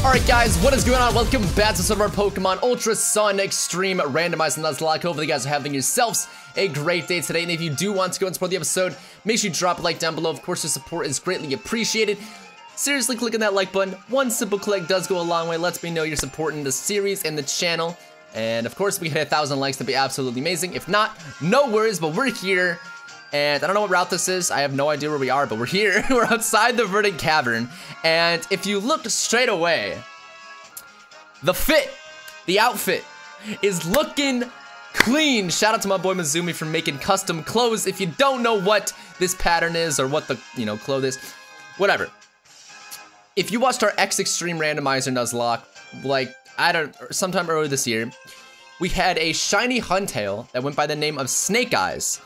Alright guys, what is going on? Welcome back to some of our Pokemon Ultra Sun Extreme Randomizer Nuzlocke. Hopefully you guys are having yourselves a great day today. And if you do want to go and support the episode, make sure you drop a like down below. Of course, your support is greatly appreciated. Seriously, clicking that like button. One simple click does go a long way. Lets me know you're supporting the series and the channel. And of course, if we hit 1,000 likes, that'd be absolutely amazing. If not, no worries, but we're here. And I don't know what route this is. I have no idea where we are, but we're here. We're outside the verdant cavern. And if you look straight away, the outfit is looking clean. Shout out to my boy Mizumi for making custom clothes. If you don't know what this pattern is or what the, clothes is, whatever. If you watched our X Extreme Randomizer Nuzlocke, sometime earlier this year, we had a shiny Huntail that went by the name of Snake Eyes.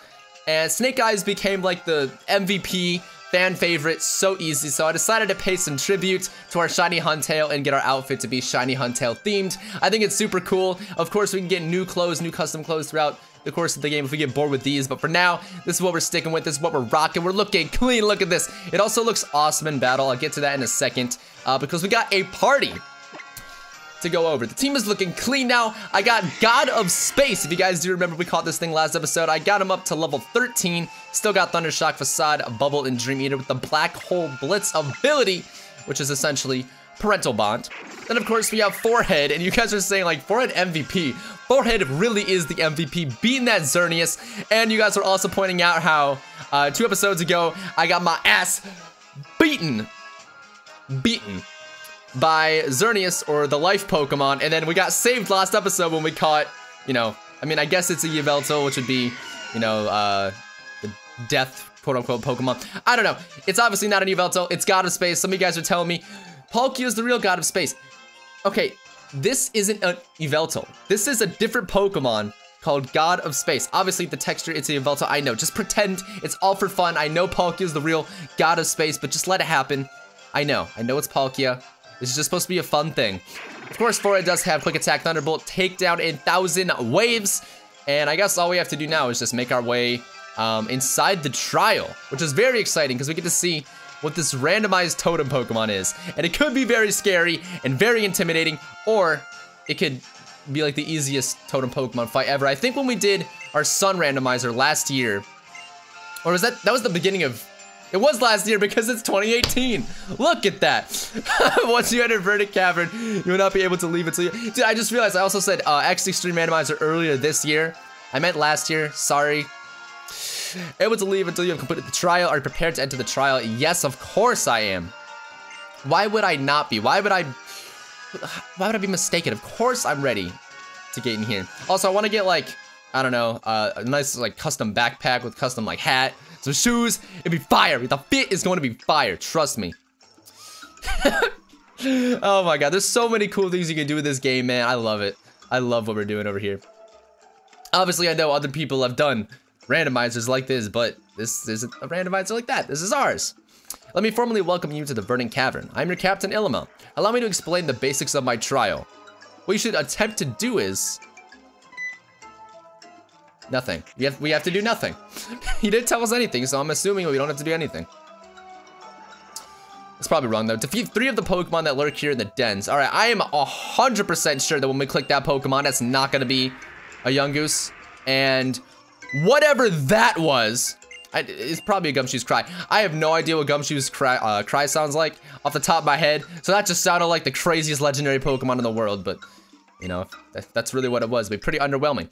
And Snake Eyes became like the MVP, fan favorite, so easy. So I decided to pay some tribute to our shiny Huntail and get our outfit to be shiny Huntail themed. I think it's super cool. Of course, we can get new clothes, new custom clothes throughout the course of the game if we get bored with these. But for now, this is what we're sticking with. This is what we're rocking. We're looking clean. Look at this. It also looks awesome in battle. I'll get to that in a second because we got a party to go over. The team is looking clean now. I got God of Space. If you guys do remember, we caught this thing last episode. I got him up to level 13. Still got Thundershock, Facade, Bubble, and Dream Eater with the Black Hole Blitz ability, which is essentially Parental Bond. Then of course we have Forehead, and you guys are saying like Forehead MVP. Forehead really is the MVP, beating that Xerneas. And you guys are also pointing out how 2 episodes ago I got my ass beaten by Xerneas, or the life Pokemon, and then we got saved last episode when we caught, I guess it's a Yveltal, which would be, the death, quote-unquote, Pokemon. I don't know. It's obviously not an Yveltal. It's God of Space. Some of you guys are telling me, Palkia is the real God of Space. Okay, this isn't a Yveltal. This is a different Pokemon called God of Space. Obviously, the texture, it's a Yveltal. I know. Just pretend. It's all for fun. I know Palkia is the real God of Space, but just let it happen. I know it's Palkia. This is just supposed to be a fun thing. Of course, Forehead does have Quick Attack, Thunderbolt, Takedown in 1,000 waves. And I guess all we have to do now is just make our way inside the trial, which is very exciting because we get to see what this randomized totem Pokemon is. And it could be very scary and very intimidating, or it could be like the easiest totem Pokemon fight ever. I think when we did our Sun Randomizer last year, or was that was the beginning of... It was last year because it's 2018. Look at that. Once you enter Verdant Cavern, you will not be able to leave until you... Dude, I just realized I also said X Extreme Randomizer earlier this year. I meant last year. Sorry. Able to leave until you have completed the trial. Are you prepared to enter the trial? Yes, of course I am. Why would I not be? Why would I be mistaken? Of course I'm ready to get in here. Also, I want to get like, I don't know, a nice like custom backpack with custom like hat. Some shoes, it'd be fire. The fit is going to be fire, trust me. Oh my god, there's so many cool things you can do with this game, man. I love it. I love what we're doing over here. Obviously, I know other people have done randomizers like this, but this isn't a randomizer like that. This is ours. Let me formally welcome you to the Verdant Cavern. I'm your Captain Ilima. Allow me to explain the basics of my trial. What you should attempt to do is... nothing. We have to do nothing. He didn't tell us anything, so I'm assuming we don't have to do anything. That's probably wrong, though. Defeat 3 of the Pokemon that lurk here in the dens. Alright, I am 100% sure that when we click that Pokemon, that's not going to be a Yungoos. And whatever that was, it's probably a Gumshoe's Cry. I have no idea what Gumshoe's Cry sounds like off the top of my head. So that just sounded like the craziest legendary Pokemon in the world, but... that's really what it was. It'd be pretty underwhelming.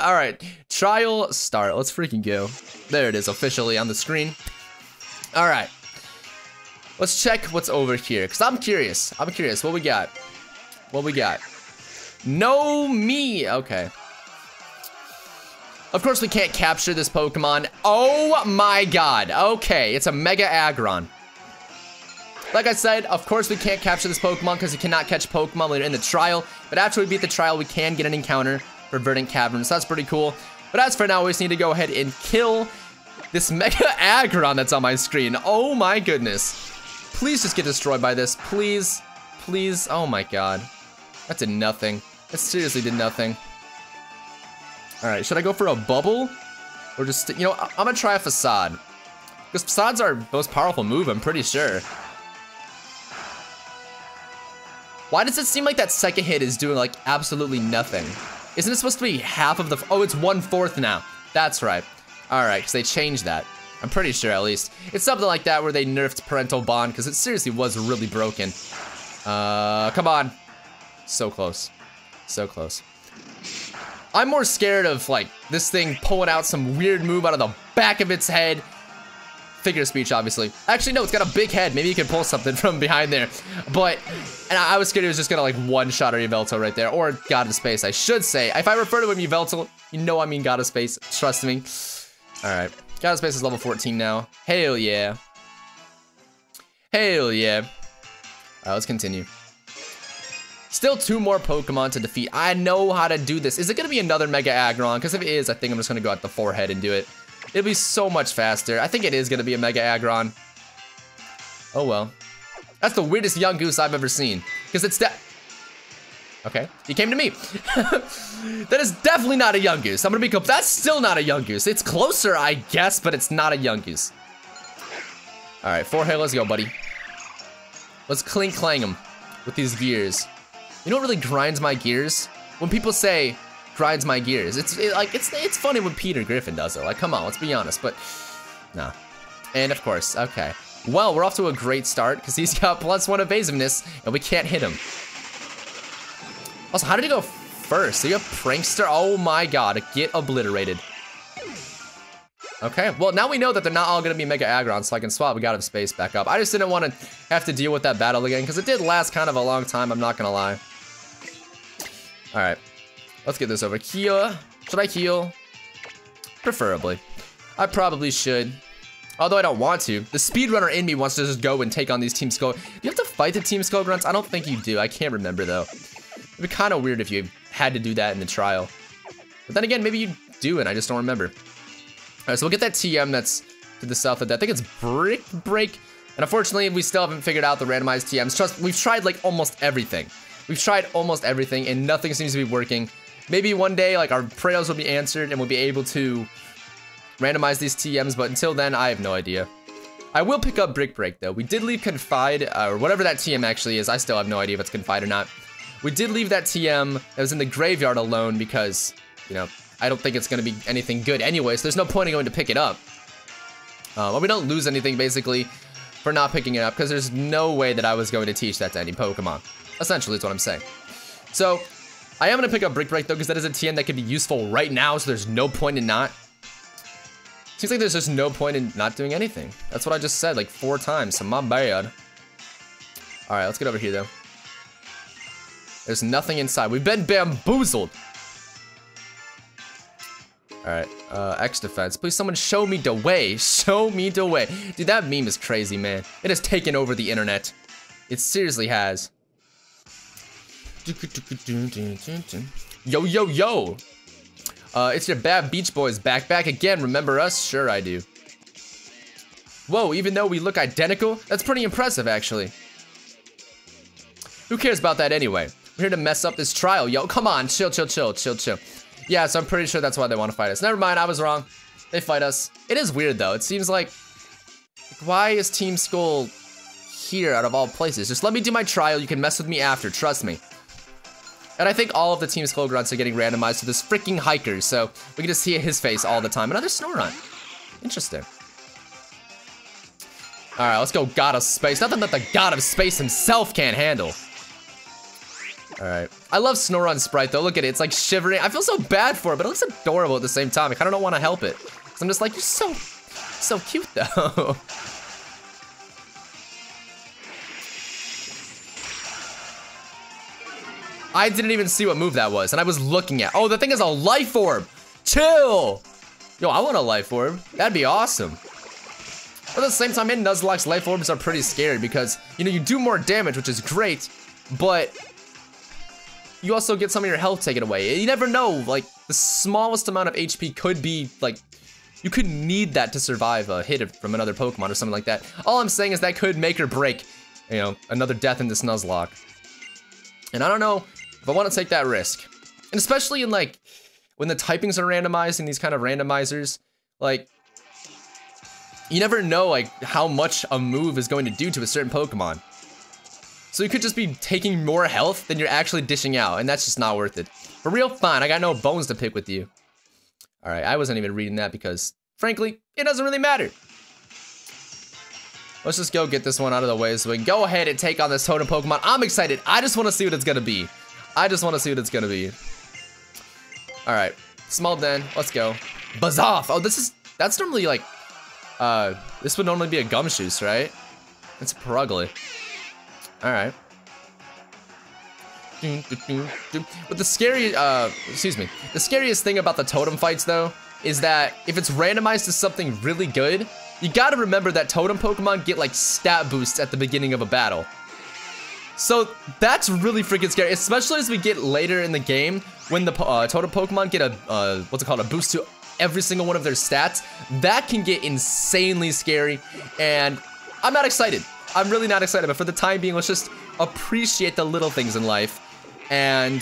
All right, trial start. Let's freaking go. There it is, officially on the screen. All right, let's check what's over here, because I'm curious. What we got? No me. Okay. Of course, we can't capture this Pokemon. Oh my god. Okay, it's a Mega Aggron. Like I said, of course we can't capture this Pokemon because we cannot catch Pokemon later in the trial. But after we beat the trial, we can get an encounter for Verdant Cavern, so that's pretty cool. But as for now, we just need to go ahead and kill this Mega Aggron that's on my screen. Oh my goodness. Please just get destroyed by this. Please. Please. Oh my god. That did nothing. That seriously did nothing. Alright, should I go for a Bubble? Or just, I'm gonna try a Facade. Because Facade's our most powerful move, I'm pretty sure. Why does it seem like that second hit is doing like absolutely nothing? Isn't it supposed to be half of the, oh, it's 1/4 now. That's right. All right, because they changed that. I'm pretty sure at least. It's something like that where they nerfed parental bond because it seriously was really broken. Come on. So close. So close. I'm more scared of like this thing pulling out some weird move out of the back of its head. Figure of speech, obviously. Actually, no, it's got a big head. Maybe you can pull something from behind there. But, and I was scared it was just gonna like one-shot our Yveltal right there. Or God of Space, I should say. If I refer to him Yveltal, you know I mean God of Space. Trust me. Alright. God of Space is level 14 now. Hell yeah. Hell yeah. Alright, let's continue. Still 2 more Pokemon to defeat. I know how to do this. Is it gonna be another Mega Aggron? Because if it is, I think I'm just gonna go at the forehead and do it. It'll be so much faster. I think it is gonna be a Mega Aggron. Oh well. That's the weirdest young goose I've ever seen. Because it's okay, he came to me. That is definitely not a young goose. I'm gonna be that's still not a young goose. It's closer, I guess, but it's not a young goose. Alright, forehead, let's go, buddy. Let's clink clang him with these gears. You know what really grinds my gears? When people say, grinds my gears. It's funny when Peter Griffin does it. Like, come on, let's be honest, but nah. And of course, okay. Well, we're off to a great start because he's got +1 evasiveness and we can't hit him. Also, how did he go first? Are you a prankster? Oh my God, get obliterated. Okay, well now we know that they're not all gonna be Mega Aggron, so I can swap God of Space back up. I just didn't want to have to deal with that battle again because it did last kind of a long time, I'm not gonna lie. All right. Let's get this over. Heal. Should I heal? Preferably. I probably should. Although I don't want to. The speedrunner in me wants to just go and take on these Team Skull. Do you have to fight the Team Skull Grunts? I don't think you do. I can't remember though. It'd be kind of weird if you had to do that in the trial. But then again, maybe you do and I just don't remember. All right, so we'll get that TM that's to the south of that. I think it's Brick Break. And unfortunately, we still haven't figured out the randomized TMs. Trust, we've tried like almost everything. We've tried almost everything and nothing seems to be working. Maybe one day, like, our prayers will be answered and we'll be able to randomize these TMs, but until then, I have no idea. I will pick up Brick Break, though. We did leave Confide, or whatever that TM actually is. I still have no idea if it's Confide or not. We did leave that TM that was in the graveyard alone because, you know, I don't think it's going to be anything good anyway, so there's no point in going to pick it up. Well, we don't lose anything, basically, for not picking it up, because there's no way that I was going to teach that to any Pokemon. Essentially, is what I'm saying. So, I am going to pick up Brick Break, though, because that is a TM that could be useful right now, so there's no point in not. Seems like there's just no point in not doing anything. That's what I just said, like 4 times, so my bad. Alright, let's get over here, though. There's nothing inside. We've been bamboozled. Alright, X defense. Please, someone show me the way. Show me the way. Dude, that meme is crazy, man. It has taken over the internet. It seriously has. Yo, yo, yo. It's your bad Beach Boys back again. Remember us? Sure I do. Whoa, even though we look identical? That's pretty impressive, actually. Who cares about that anyway? We're here to mess up this trial, yo. Come on, chill, chill, chill, chill, chill. Yeah, so I'm pretty sure that's why they want to fight us. Never mind, I was wrong. They fight us. It is weird, though. It seems like why is Team Skull here out of all places? Just let me do my trial. You can mess with me after, trust me. And I think all of the Team Skull Grunts are getting randomized to this freaking hiker, so we can just see his face all the time. Another Snorunt. Interesting. Alright, let's go God of Space. Nothing that the God of Space himself can't handle. Alright. I love Snorunt's sprite, though. Look at it. It's like shivering. I feel so bad for it, but it looks adorable at the same time. I kind of don't want to help it. Because I'm just like, you're so cute, though. I didn't even see what move that was, and I was looking at. Oh, the thing is a life orb. Chill. Yo, I want a life orb. That'd be awesome. But at the same time, in Nuzlocke's life orbs are pretty scary because, you know, you do more damage, which is great, but you also get some of your health taken away. You never know, like, the smallest amount of HP could be, like, you could need that to survive a hit from another Pokemon or something like that. All I'm saying is that could make or break, you know, another death in this Nuzlocke. And I don't know if I want to take that risk. And especially in, like, when the typings are randomized in these kind of randomizers, like, you never know, like, how much a move is going to do to a certain Pokemon. So you could just be taking more health than you're actually dishing out, and that's just not worth it. For real, fine, I got no bones to pick with you. All right, I wasn't even reading that because, frankly, it doesn't really matter. Let's just go get this one out of the way so we can go ahead and take on this totem Pokemon. I'm excited. I just want to see what it's gonna be. I just want to see what it's gonna be. All right, small den, let's go. Buzz off. Oh, that's normally like, this would normally be a Gumshoos, right? It's Purugly. All right. But the scariest thing about the totem fights though, is that if it's randomized to something really good, you gotta remember that totem Pokemon get like stat boosts at the beginning of a battle. So that's really freaking scary, especially as we get later in the game when the totem Pokemon get a, what's it called, a boost to every single one of their stats. That can get insanely scary, and I'm not excited. I'm really not excited, but for the time being, let's just appreciate the little things in life and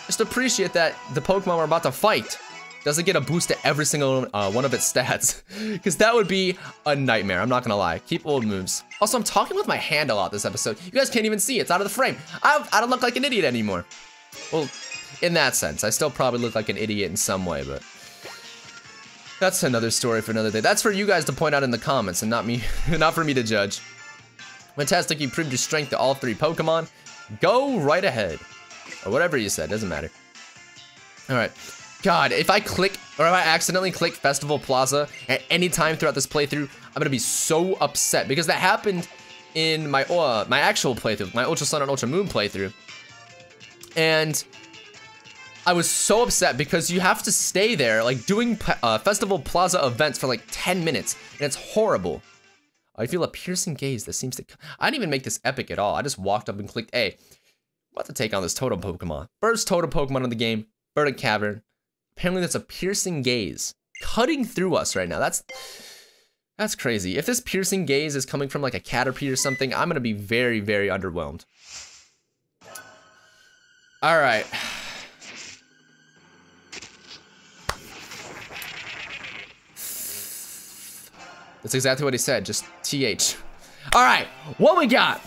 just appreciate that the Pokemon we're about to fight doesn't get a boost to every single one of its stats, because that would be a nightmare. I'm not gonna lie. Keep old moves. Also, I'm talking with my hand a lot this episode. You guys can't even see it. It's out of the frame. I don't look like an idiot anymore. Well, in that sense, I still probably look like an idiot in some way, but that's another story for another day. That's for you guys to point out in the comments and not me, not for me to judge. Fantastic, you proved your strength to all 3 Pokemon. Go right ahead. Or whatever you said, doesn't matter. All right. God, if I click, or if I accidentally click Festival Plaza at any time throughout this playthrough, I'm gonna be so upset, because that happened in my my actual playthrough, my Ultra Sun and Ultra Moon playthrough. And I was so upset because you have to stay there, like doing Festival Plaza events for like 10 minutes, and it's horrible. I feel a piercing gaze that seems to... I didn't even make this epic at all. I just walked up and clicked A. I'm about to take on this totem Pokemon. First totem Pokemon in the game, Bird Cavern. Apparently that's a piercing gaze cutting through us right now. That's crazy. If this piercing gaze is coming from like a Caterpie or something, I'm gonna be very, very underwhelmed. All right. That's exactly what he said, just TH. All right, what we got?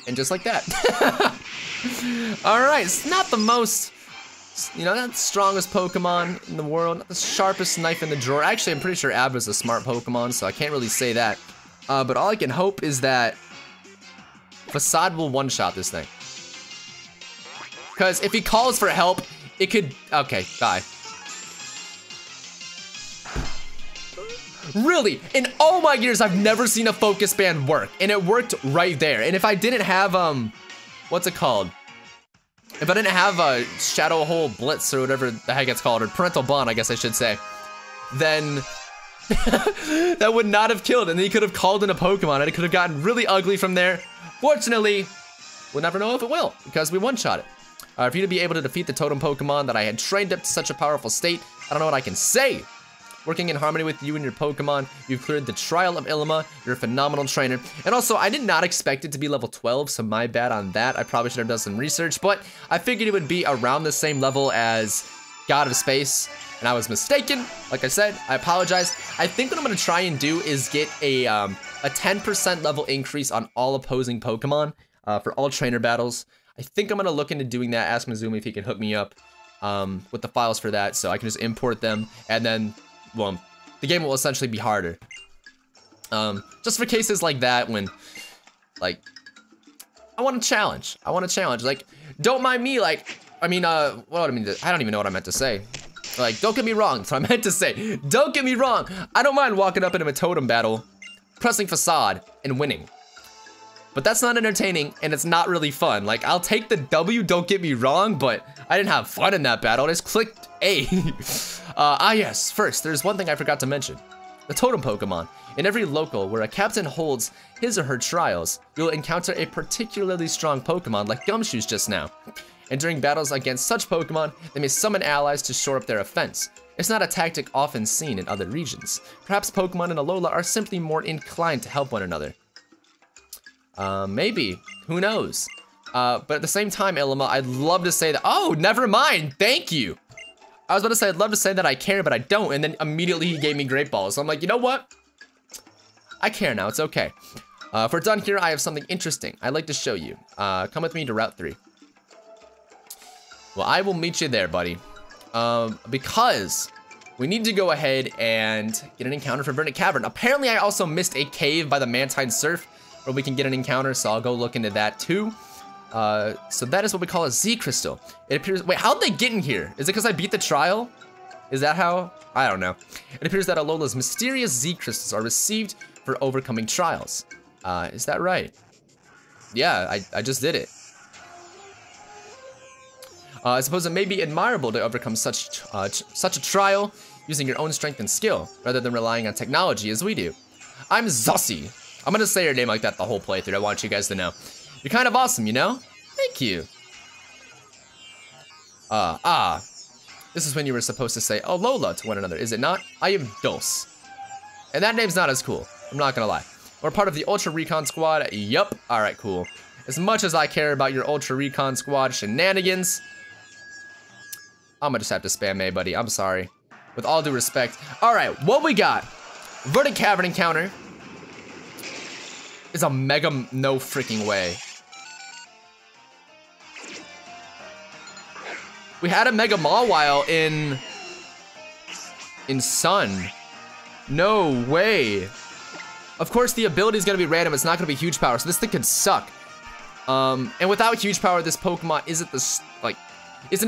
And just like that. All right, it's not the most, you know, not the strongest Pokemon in the world, not the sharpest knife in the drawer. Actually, I'm pretty sure Abba's a smart Pokemon, so I can't really say that. But all I can hope is that Facade will one-shot this thing. Because if he calls for help, it could, okay, bye. Really, in all my years, I've never seen a focus band work, and it worked right there. And if I didn't have, what's it called? If I didn't have a Shadow Hole Blitz or whatever the heck it's called, or Parental Bond, I guess I should say, then that would not have killed, and then he could have called in a Pokemon, and it could have gotten really ugly from there. Fortunately, we'll never know if it will, because we one-shot it. For you to be able to defeat the totem Pokemon that I had trained up to such a powerful state, I don't know what I can say. Working in harmony with you and your Pokemon, you've cleared the trial of Ilima. You're a phenomenal trainer. And also, I did not expect it to be level 12, so my bad on that. I probably should have done some research, but I figured it would be around the same level as God of Space, and I was mistaken. Like I said, I apologize. I think what I'm gonna try and do is get a 10% level increase on all opposing Pokemon for all trainer battles. I think I'm gonna look into doing that. Ask Mizumi if he can hook me up with the files for that, so I can just import them, and then, well, the game will essentially be harder. Just for cases like that when, like, I want to challenge. Like, don't mind me, like, I mean, what do I mean? I don't even know what I meant to say. Like, don't get me wrong, that's what I meant to say. Don't get me wrong. I don't mind walking up into a totem battle, pressing Facade, and winning. But that's not entertaining, and it's not really fun. Like, I'll take the W, don't get me wrong, but I didn't have fun in that battle. I just clicked A. Yes, first, there's one thing I forgot to mention. The totem Pokemon. In every local where a captain holds his or her trials, you'll encounter a particularly strong Pokemon like Gumshoos just now. And during battles against such Pokemon, they may summon allies to shore up their offense. It's not a tactic often seen in other regions. Perhaps Pokemon in Alola are simply more inclined to help one another. Maybe. Who knows? But at the same time, Ilima, I'd love to say that. Oh, never mind. Thank you. I was about to say, I'd love to say that I care, but I don't. And then immediately he gave me Great Balls. So I'm like, you know what? I care now. It's okay. If we're done here, I have something interesting I'd like to show you. Come with me to Route 3. Well, I will meet you there, buddy. Because we need to go ahead and get an encounter for Verdant Cavern. Apparently, I also missed a cave by the Mantine Surf where we can get an encounter, so I'll go look into that too. So that is what we call a Z Crystal. It appears, wait, how'd they get in here? Is it because I beat the trial? Is that how? I don't know. It appears that Alola's mysterious Z Crystals are received for overcoming trials. Is that right? Yeah, I just did it. I suppose it may be admirable to overcome such a trial using your own strength and skill, rather than relying on technology as we do. I'm Zossi. I'm gonna say your name like that the whole playthrough. I want you guys to know. You're kind of awesome, you know? Thank you. This is when you were supposed to say Alola to one another, is it not? I am Dulce. And that name's not as cool, I'm not gonna lie. We're part of the Ultra Recon Squad, yup. Alright, cool. As much as I care about your Ultra Recon Squad shenanigans, I'm gonna just have to spam A, buddy, I'm sorry. With all due respect. Alright, what we got? Verdant Cavern encounter. Is a mega no freaking way. We had a Mega Mawile in Sun. No way. Of course, the ability is gonna be random. It's not gonna be huge power, so this thing could suck. And without huge power, this Pokemon isn't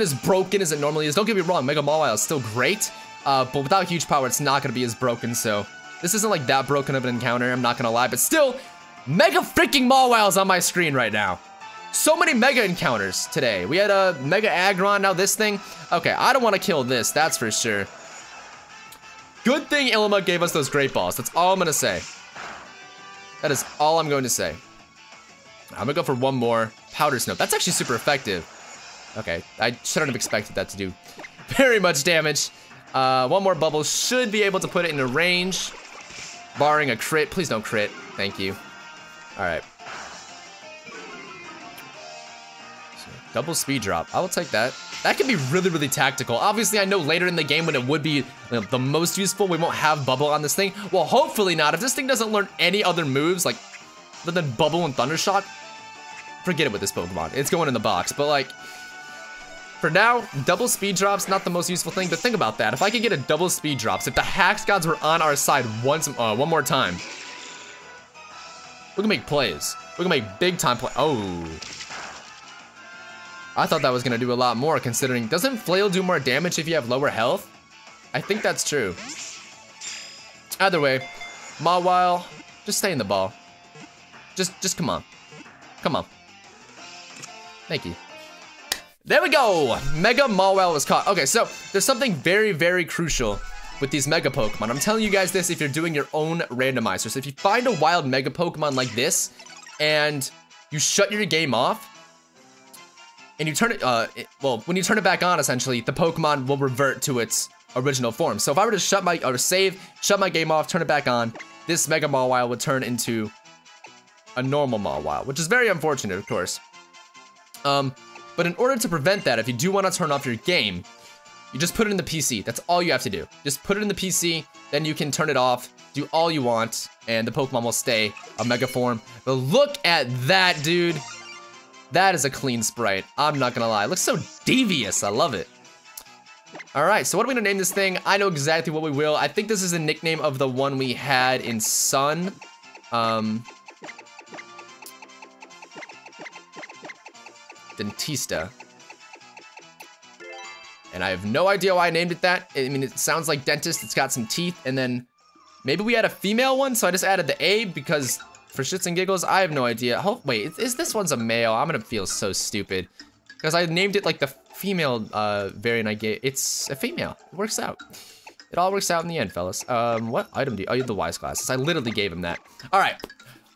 as broken as it normally is. Don't get me wrong, Mega Mawile is still great, but without huge power, it's not gonna be as broken. So this isn't like that broken of an encounter. I'm not gonna lie, but still, Mega freaking Mawile's on my screen right now. So many Mega encounters today. We had a Mega Aggron, now this thing. Okay, I don't want to kill this, that's for sure. Good thing Ilima gave us those Great Balls. That's all I'm gonna say. That is all I'm going to say. I'm gonna go for one more Powder Snow. That's actually super effective. Okay, I shouldn't have expected that to do very much damage. One more bubble should be able to put it into range, barring a crit. Please don't crit. Thank you. All right. So, double speed drop. I will take that. That can be really, really tactical. Obviously, I know later in the game when it would be the most useful, we won't have bubble on this thing. Well, hopefully not. If this thing doesn't learn any other moves, like other than bubble and thunder shock, forget it with this Pokemon. It's going in the box. But like, for now, double speed drops, not the most useful thing, but think about that. If I could get a double speed drops, if the Hax Gods were on our side one more time, we can make plays. We can make big time plays. Oh. I thought that was gonna do a lot more considering, doesn't Flail do more damage if you have lower health? I think that's true. Either way, Mawile, just stay in the ball. Just come on. Come on. Thank you. There we go! Mega Mawile was caught. Okay, so there's something very, very crucial with these Mega Pokemon. I'm telling you guys this if you're doing your own randomizer. So if you find a wild Mega Pokemon like this, and you shut your game off, and you turn it, well, when you turn it back on, essentially, the Pokemon will revert to its original form. So if I were to shut my game off, turn it back on, this Mega Mawile would turn into a normal Mawile, which is very unfortunate, of course. But in order to prevent that, if you do want to turn off your game, you just put it in the PC. That's all you have to do. Just put it in the PC, then you can turn it off, do all you want, and the Pokemon will stay a Mega form. But look at that, dude. That is a clean sprite. I'm not gonna lie. It looks so devious. I love it. All right, so what are we gonna name this thing? I know exactly what we will. I think this is a nickname of the one we had in Sun. Dentista. And I have no idea why I named it that. I mean, it sounds like dentist. It's got some teeth. And then maybe we had a female one, so I just added the A because for shits and giggles, I have no idea. Oh, wait, is this one's a male? I'm gonna feel so stupid because I named it like the female variant I gave. It's a female. It works out. It all works out in the end, fellas. What item do you? Oh, you have the Wise Glasses. I literally gave him that. All right,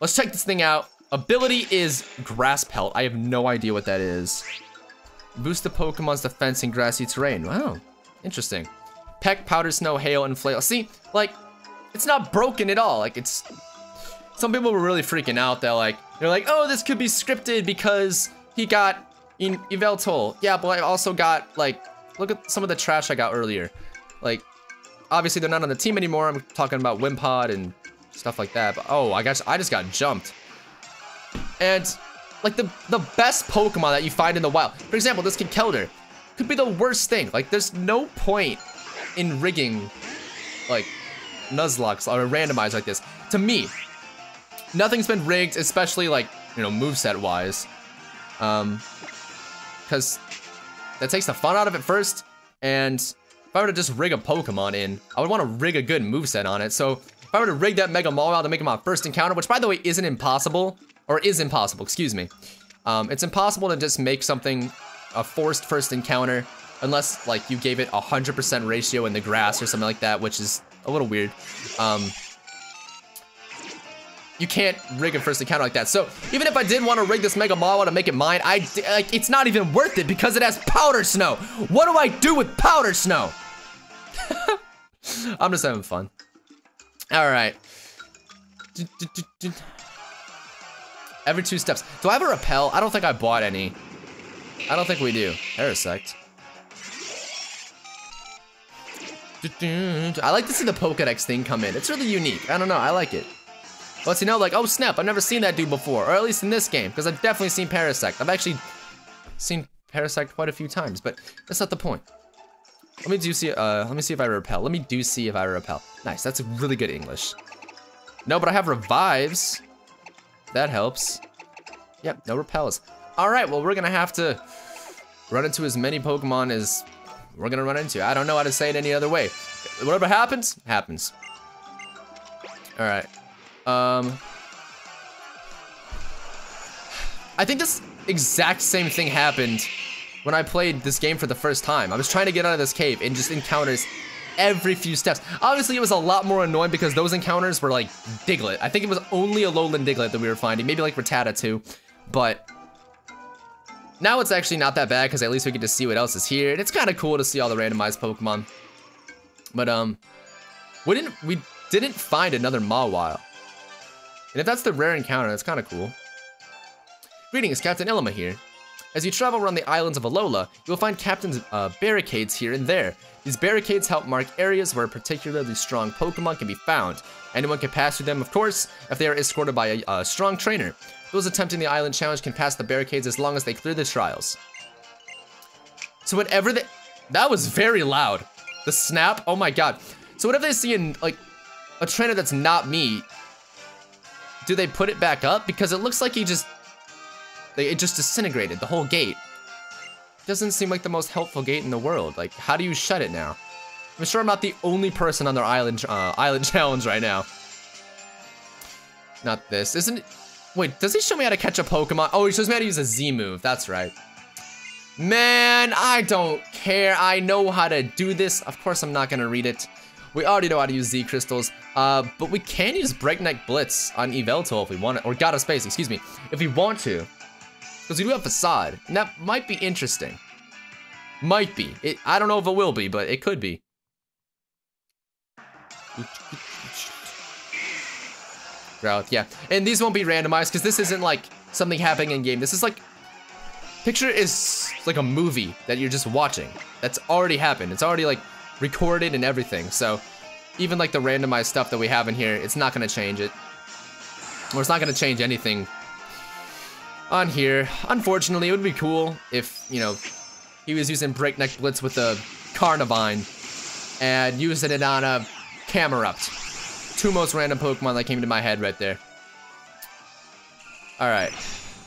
let's check this thing out. Ability is Grass Pelt. I have no idea what that is. Boost the Pokemon's defense in grassy terrain. Wow, interesting. Peck, Powder Snow, Hail, and Flail. See, like, it's not broken at all. Like, it's... Some people were really freaking out that, like, they're like, oh, this could be scripted because he got Yveltal. Yeah, but I also got, like, look at some of the trash I got earlier. Like, obviously they're not on the team anymore. I'm talking about Wimpod and stuff like that. But oh, I just got jumped. And like the best Pokemon that you find in the wild, for example, this Kelder could be the worst thing. Like, there's no point in rigging like Nuzlocks or randomized like this. To me, nothing's been rigged, especially like, you know, moveset wise. Because that takes the fun out of it first. And if I were to just rig a Pokemon in, I would want to rig a good moveset on it. So if I were to rig that Mega Mawile to make it my first encounter, which by the way isn't impossible, or is impossible, excuse me. It's impossible to just make something a forced first encounter unless like you gave it 100% ratio in the grass or something like that, which is a little weird. You can't rig a first encounter like that. So even if I did want to rig this Mega Mawile to make it mine, like, it's not even worth it because it has Powder Snow. What do I do with Powder Snow? I'm just having fun. All right. Every 2 steps. Do I have a repel? I don't think I bought any. I don't think we do. Parasect. I like to see the Pokedex thing come in. It's really unique. I don't know. I like it. Lets you know, like, oh snap, I've never seen that dude before, or at least in this game, because I've definitely seen Parasect. I've actually seen Parasect quite a few times, but that's not the point. Let me see if I repel. Let me see if I repel. Nice, that's really good English. No, but I have revives. That helps. Yep, no repels. All right, well, we're gonna have to run into as many Pokemon as we're gonna run into. I don't know how to say it any other way. Whatever happens, happens. All right. I think this exact same thing happened when I played this game for the first time. I was trying to get out of this cave and just encounters every few steps. Obviously, it was a lot more annoying because those encounters were like Diglett. I think it was only a lowland Diglett that we were finding, maybe like Rattata too, but now it's actually not that bad because at least we get to see what else is here, and it's kind of cool to see all the randomized Pokemon. But we didn't find another Mawile. And if that's the rare encounter, that's kind of cool. Greetings, Captain Ilima here. As you travel around the islands of Alola, you will find Captain's barricades here and there. These barricades help mark areas where particularly strong Pokemon can be found. Anyone can pass through them, of course, if they are escorted by a strong trainer. Those attempting the island challenge can pass the barricades as long as they clear the trials. So whenever they... That was very loud. The snap, oh my god. So whenever they see like a trainer that's not me, do they put it back up? Because it looks like it just disintegrated, the whole gate. Doesn't seem like the most helpful gate in the world. Like, how do you shut it now? I'm sure I'm not the only person on their island challenge right now. Not this, isn't it? Wait, does he show me how to catch a Pokemon? Oh, he shows me how to use a Z move, that's right. Man, I don't care. I know how to do this. Of course I'm not gonna read it. We already know how to use Z crystals, but we can use Breakneck Blitz on Yveltal if we want it, or God of Space, excuse me, if we want to. Because we do have Facade, and that might be interesting. Might be. I don't know if it will be, but it could be. Growlithe, yeah. And these won't be randomized, because this isn't like something happening in game. This is like, picture is like a movie that you're just watching. That's already happened. It's already like recorded and everything, so even like the randomized stuff that we have in here, it's not gonna change it. Or it's not gonna change anything on here. Unfortunately, it would be cool if, you know, he was using Breakneck Blitz with a Carnivine and using it on a Camerupt. 2 most random Pokemon that came to my head right there. Alright,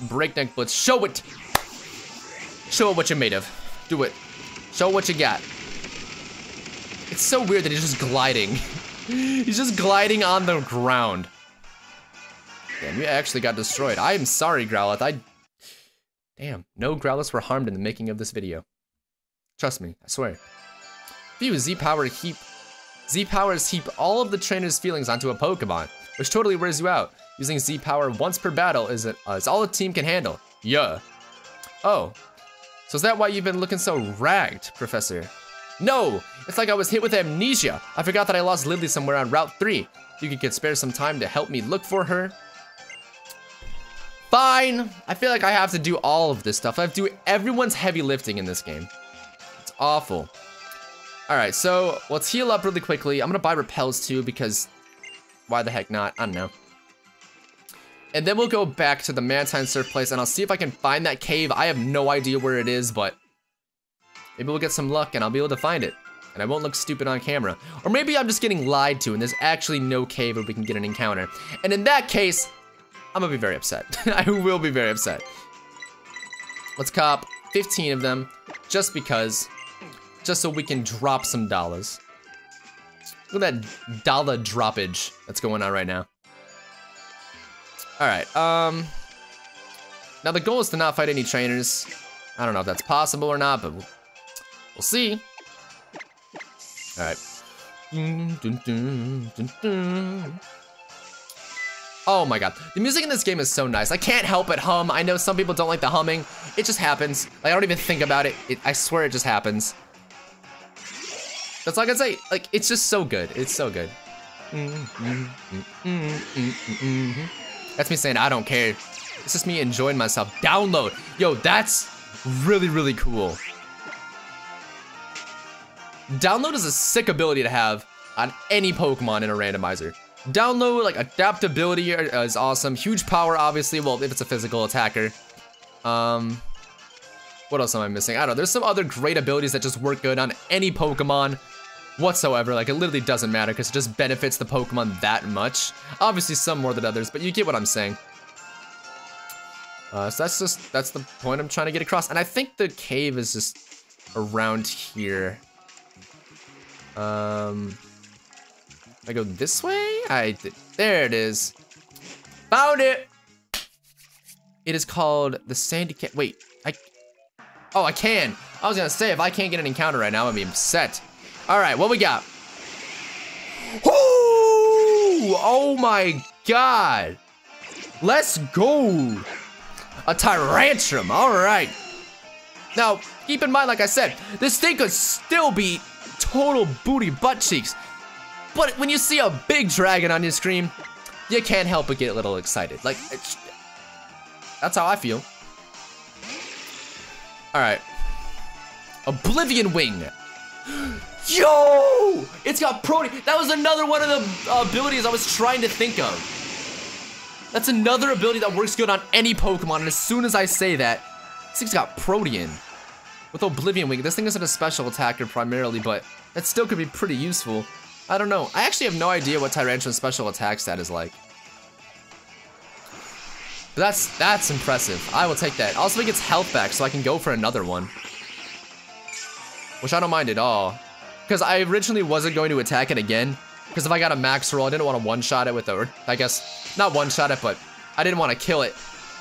Breakneck Blitz, show it! Show it what you're made of. Do it. Show what you got. It's so weird that he's just gliding. He's just gliding on the ground. Damn, you actually got destroyed. I am sorry, Growlithe. Damn, no Growliths were harmed in the making of this video. Trust me, I swear. Phew, Z-Powers heap all of the trainer's feelings onto a Pokemon, which totally wears you out. Using Z-Power once per battle is all a team can handle. Yeah. Oh, so is that why you've been looking so ragged, Professor? No, it's like I was hit with amnesia. I forgot that I lost Lily somewhere on Route 3. You could spare some time to help me look for her. Fine. I feel like I have to do all of this stuff. I have to do everyone's heavy lifting in this game. It's It's awful. All right, so let's heal up really quickly. I'm gonna buy repels too because why the heck not? I don't know. And then we'll go back to the Mantine Surf place and I'll see if I can find that cave. I have no idea where it is, but maybe we'll get some luck and I'll be able to find it. And I won't look stupid on camera. Or maybe I'm just getting lied to and there's actually no cave where we can get an encounter. And in that case, I'm gonna be very upset. I will be very upset. Let's cop 15 of them just because, just so we can drop some dollars. Look at that dollar droppage that's going on right now. All right, now the goal is to not fight any trainers. I don't know if that's possible or not, but we'll see. All right. Oh my god, the music in this game is so nice. I can't help but hum. I know some people don't like the humming. It just happens. Like, I don't even think about it. I swear it just happens. That's all I can say. Like, it's just so good. It's so good. That's me saying I don't care. It's just me enjoying myself. Download. Yo, that's really, really cool. Download is a sick ability to have on any Pokemon in a randomizer. Download, like, adaptability is awesome. Huge power, obviously. Well, if it's a physical attacker. What else am I missing? I don't know. There's some other great abilities that just work good on any Pokemon whatsoever. Like, it literally doesn't matter because it just benefits the Pokemon that much. Obviously, some more than others, but you get what I'm saying. So that's the point I'm trying to get across. And I think the cave is just around here. I go this way? There it is. Found it! It is called the Sandy Cave. Wait, oh, I can. I was gonna say, if I can't get an encounter right now, I'm gonna be upset. All right, what we got? Ooh! Oh my god. Let's go. A Tyrantrum, all right. Now, keep in mind, like I said, this thing could still be total booty butt cheeks. But when you see a big dragon on your screen, you can't help but get a little excited. Like, that's how I feel. All right. Oblivion Wing. Yo! It's got Protean. That was another one of the abilities I was trying to think of. That's another ability that works good on any Pokemon. And as soon as I say that, this thing's got Protean. With Oblivion Wing, this thing isn't a special attacker primarily, but that still could be pretty useful. I don't know. I actually have no idea what Tyrantrum's special attack stat is like. But that's impressive. I will take that. Also, it gets health back, so I can go for another one. Which I don't mind at all. Because I originally wasn't going to attack it again. Because if I got a max roll, I didn't want to one-shot it with the, or I guess, not one-shot it, but I didn't want to kill it.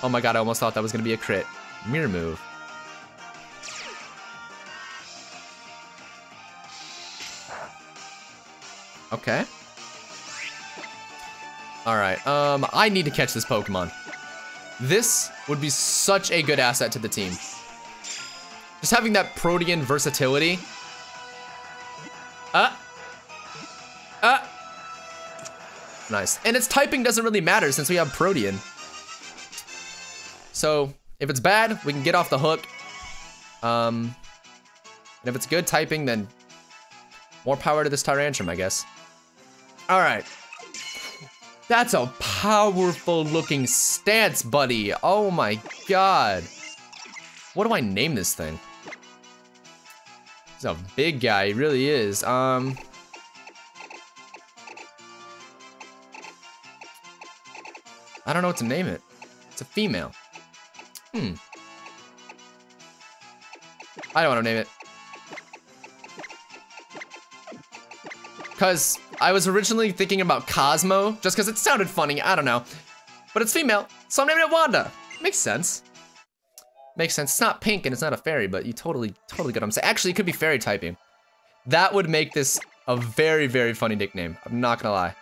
Oh my god, I almost thought that was going to be a crit. Mirror move. Okay. Alright, I need to catch this Pokemon. This would be such a good asset to the team. Just having that Protean versatility. Nice. And its typing doesn't really matter since we have Protean. So, if it's bad, we can get off the hook. And if it's good typing, then more power to this Tyrantrum, I guess. All right. That's a powerful looking stance, buddy. Oh my god. What do I name this thing? He's a big guy, he really is. I don't know what to name it. It's a female. I don't want to name it. Because I was originally thinking about Cosmo, just because it sounded funny, I don't know. But it's female, so I'm naming it Wanda. Makes sense. Makes sense. It's not pink and it's not a fairy, but you totally get what I'm saying. Actually, it could be fairy typing. That would make this a very, very funny nickname. I'm not gonna lie.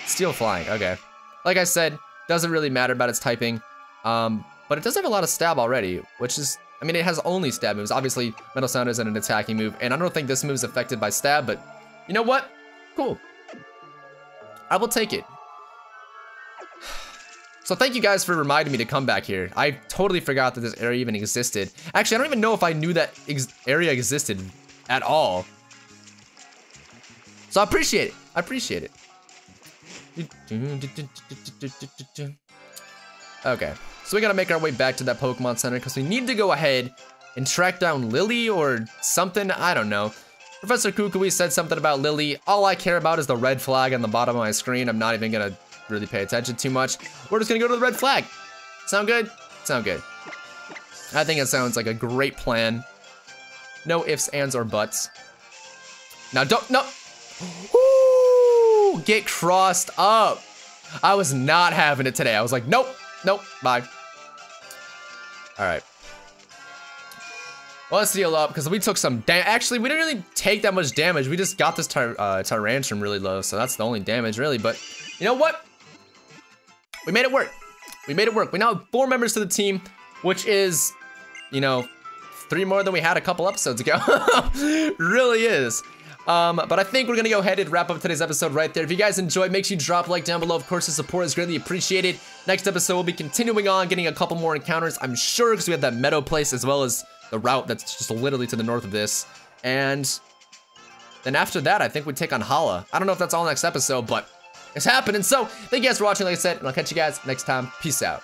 Steel Flying, okay. Like I said, doesn't really matter about its typing. But it does have a lot of stab already, which is, I mean, it has only stab moves. Obviously, Metal Sound isn't an attacking move, and I don't think this move is affected by stab, but you know what? Cool. I will take it. So thank you guys for reminding me to come back here. I totally forgot that this area even existed. Actually, I don't even know if I knew that area existed at all. So I appreciate it. I appreciate it. Okay, so we gotta make our way back to that Pokemon Center because we need to go ahead and track down Lily or something. I don't know. Professor Kukui said something about Lily. All I care about is the red flag on the bottom of my screen. I'm not even gonna really pay attention too much. We're just gonna go to the red flag. Sound good? Sound good. I think it sounds like a great plan. No ifs, ands, or buts. Now don't, no. Woo! Get crossed up. I was not having it today. I was like, nope, nope, bye. All right. Well, let's heal up because we took some damage. Actually, we didn't really take that much damage. We just got this Tyrantrum really low, so that's the only damage really. But you know what? We made it work. We made it work. We now have 4 members to the team, which is, you know, 3 more than we had a couple episodes ago. Really is. But I think we're gonna go ahead and wrap up today's episode right there. If you guys enjoyed, make sure you drop a like down below. Of course, the support is greatly appreciated. Next episode, we'll be continuing on, getting a couple more encounters, I'm sure, because we have that meadow place as well as the route that's just literally to the north of this. And then after that, I think we take on Hala. I don't know if that's all next episode, but it's happening. So thank you guys for watching, like I said, and I'll catch you guys next time. Peace out.